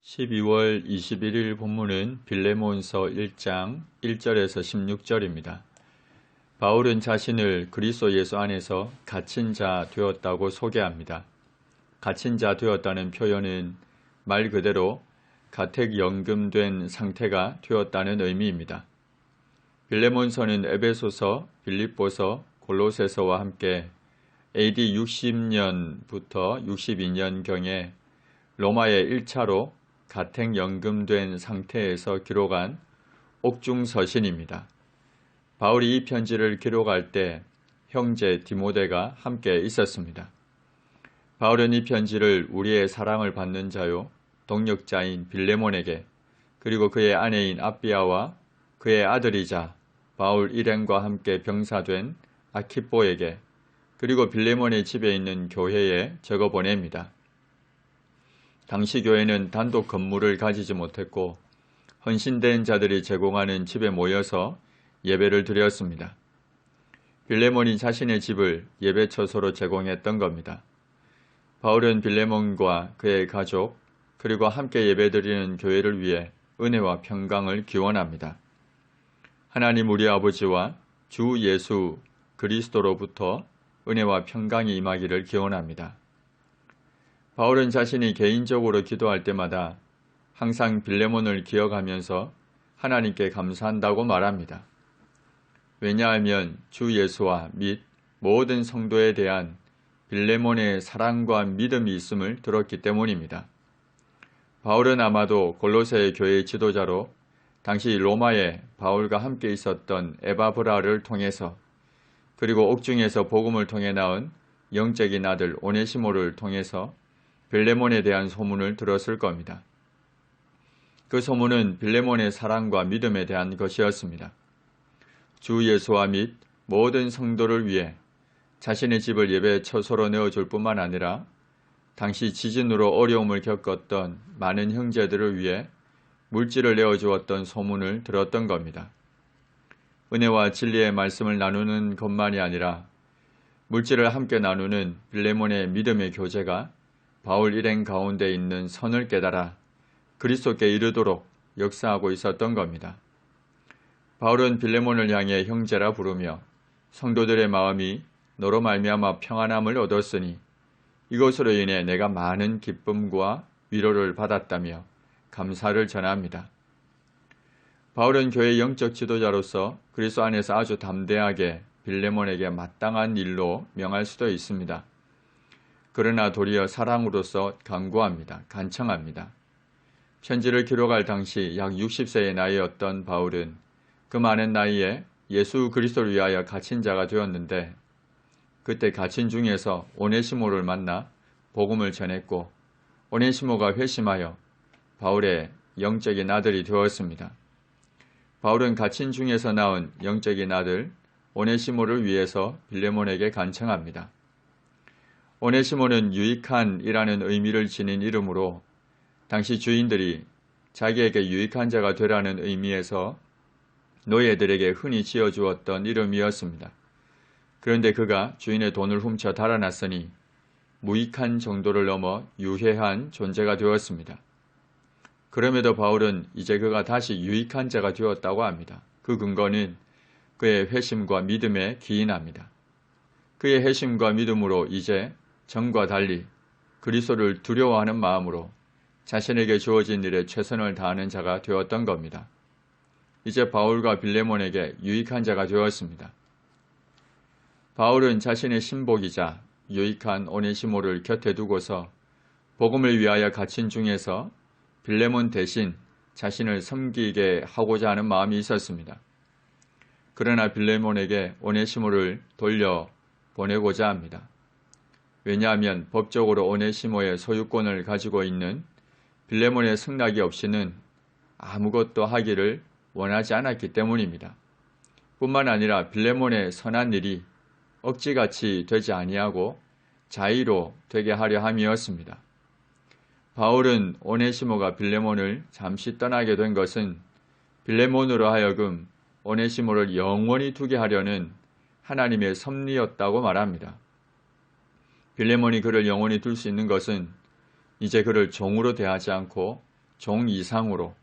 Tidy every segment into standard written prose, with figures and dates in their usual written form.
12월 21일 본문은 빌레몬서 1장 1절에서 16절입니다. 바울은 자신을 그리스도 예수 안에서 갇힌 자 되었다고 소개합니다. 갇힌 자 되었다는 표현은 말 그대로 가택연금된 상태가 되었다는 의미입니다. 빌레몬서는 에베소서, 빌립보서, 골로새서와 함께 AD 60년부터 62년경에 로마의 1차로 가택연금된 상태에서 기록한 옥중서신입니다. 바울이 이 편지를 기록할 때 형제 디모데가 함께 있었습니다. 바울은 이 편지를 우리의 사랑을 받는 자요 동역자인 빌레몬에게, 그리고 그의 아내인 아비아와 그의 아들이자 바울 일행과 함께 병사된 아키뽀에게, 그리고 빌레몬의 집에 있는 교회에 적어 보냅니다. 당시 교회는 단독 건물을 가지지 못했고 헌신된 자들이 제공하는 집에 모여서 예배를 드렸습니다. 빌레몬이 자신의 집을 예배처소로 제공했던 겁니다. 바울은 빌레몬과 그의 가족, 그리고 함께 예배드리는 교회를 위해 은혜와 평강을 기원합니다. 하나님 우리 아버지와 주 예수 그리스도로부터 은혜와 평강이 임하기를 기원합니다. 바울은 자신이 개인적으로 기도할 때마다 항상 빌레몬을 기억하면서 하나님께 감사한다고 말합니다. 왜냐하면 주 예수와 및 모든 성도에 대한 빌레몬의 사랑과 믿음이 있음을 들었기 때문입니다. 바울은 아마도 골로새 교회의 지도자로 당시 로마에 바울과 함께 있었던 에바브라를 통해서, 그리고 옥중에서 복음을 통해 낳은 영적인 아들 오네시모를 통해서 빌레몬에 대한 소문을 들었을 겁니다. 그 소문은 빌레몬의 사랑과 믿음에 대한 것이었습니다. 주 예수와 및 모든 성도를 위해 자신의 집을 예배 처소로 내어줄 뿐만 아니라 당시 지진으로 어려움을 겪었던 많은 형제들을 위해 물질을 내어주었던 소문을 들었던 겁니다. 은혜와 진리의 말씀을 나누는 것만이 아니라 물질을 함께 나누는 빌레몬의 믿음의 교제가 바울 일행 가운데 있는 선을 깨달아 그리스도께 이르도록 역사하고 있었던 겁니다. 바울은 빌레몬을 향해 형제라 부르며 성도들의 마음이 너로 말미암아 평안함을 얻었으니 이것으로 인해 내가 많은 기쁨과 위로를 받았다며 감사를 전합니다. 바울은 교회의 영적 지도자로서 그리스도 안에서 아주 담대하게 빌레몬에게 마땅한 일로 명할 수도 있습니다. 그러나 도리어 사랑으로서 간구합니다. 간청합니다. 편지를 기록할 당시 약 60세의 나이였던 바울은 그 많은 나이에 예수 그리스도를 위하여 갇힌 자가 되었는데, 그때 갇힌 중에서 오네시모를 만나 복음을 전했고 오네시모가 회심하여 바울의 영적인 아들이 되었습니다. 바울은 갇힌 중에서 낳은 영적인 아들 오네시모를 위해서 빌레몬에게 간청합니다. 오네시모는 유익한 이라는 의미를 지닌 이름으로 당시 주인들이 자기에게 유익한 자가 되라는 의미에서 노예들에게 흔히 지어주었던 이름이었습니다. 그런데 그가 주인의 돈을 훔쳐 달아났으니 무익한 정도를 넘어 유해한 존재가 되었습니다. 그럼에도 바울은 이제 그가 다시 유익한 자가 되었다고 합니다. 그 근거는 그의 회심과 믿음에 기인합니다. 그의 회심과 믿음으로 이제 전과 달리 그리스도를 두려워하는 마음으로 자신에게 주어진 일에 최선을 다하는 자가 되었던 겁니다. 이제 바울과 빌레몬에게 유익한 자가 되었습니다. 바울은 자신의 신복이자 유익한 오네시모를 곁에 두고서 복음을 위하여 갇힌 중에서 빌레몬 대신 자신을 섬기게 하고자 하는 마음이 있었습니다. 그러나 빌레몬에게 오네시모를 돌려보내고자 합니다. 왜냐하면 법적으로 오네시모의 소유권을 가지고 있는 빌레몬의 승낙이 없이는 아무것도 하기를 원하지 않았기 때문입니다. 뿐만 아니라 빌레몬의 선한 일이 억지같이 되지 아니하고 자의로 되게 하려 함이었습니다. 바울은 오네시모가 빌레몬을 잠시 떠나게 된 것은 빌레몬으로 하여금 오네시모를 영원히 두게 하려는 하나님의 섭리였다고 말합니다. 빌레몬이 그를 영원히 둘 수 있는 것은 이제 그를 종으로 대하지 않고 종 이상으로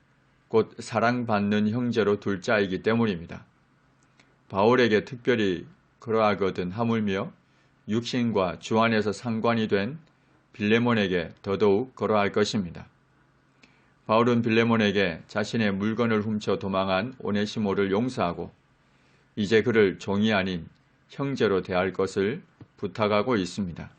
곧 사랑받는 형제로 둘 자이기 때문입니다. 바울에게 특별히 그러하거든 하물며 육신과 주 안에서 상관이 된 빌레몬에게 더더욱 그러할 것입니다. 바울은 빌레몬에게 자신의 물건을 훔쳐 도망한 오네시모를 용서하고 이제 그를 종이 아닌 형제로 대할 것을 부탁하고 있습니다.